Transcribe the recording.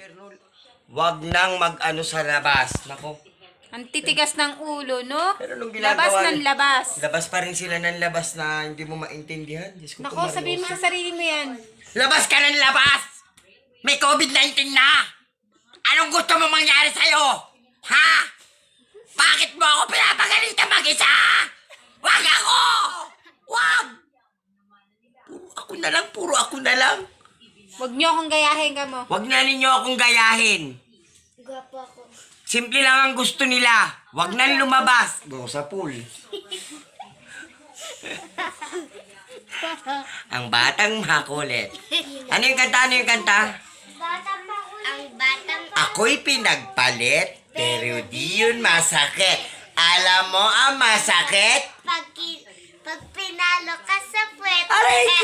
Eternal, wag nang mag-ano sa labas. Nako. Ang titigas ng ulo, no? Pero nung Labas ginagawa ng labas. Labas pa rin sila ng labas na hindi mo maintindihan. Diyos ko, Nako, sabihin mo sa sarili mo yan. labas ka ng labas! May COVID-19 na! Anong gusto mo mangyari sa'yo? Ha? Bakit mo ako pinapagalitan mag-isa? Wag ako! Wag! Puro ako na lang. Huwag niyo akong gayahin ka mo. Wag na ninyo akong gayahin. Gwapo ako. Simple lang ang gusto nila. Wag nang lumabas. Go sa pool. Ang batang makulit. Ano yung kanta? Ano yung kanta? Batang makulit. Ang batang Ako'y pinagpalit, pero di yun masakit. Alam mo ang masakit? pag pinalo ka sa puwet. Aray ka!